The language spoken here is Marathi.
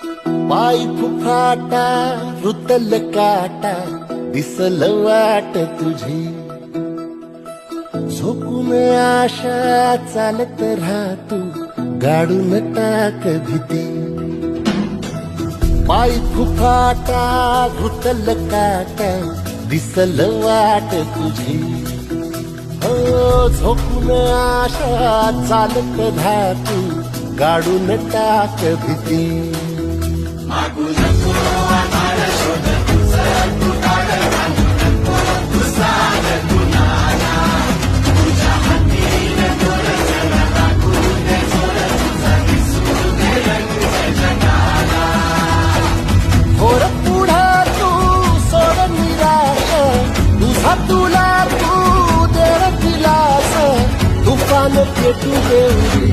पाय फुफाटा रुतल काटा दिसल वाट तुझी झोपून आशा चालत राहतो गाडून टाक भीती पाय फुफाटा रुतल काटा दिसल वाट तुझी झोपून आशा चालत राहतो गाडून टाक भीती मागू नको आम्हाला शोध सरळ तू काढ घालू नको तू सांग कुणाला तुझ्या हातीने तोड सगळं टाकून दे सोड तुझा दिसू दे रंग जगाला थोर पुढं तू सोड निराश तुझा तुला तू दे दिलास तुफान पेटू देऊ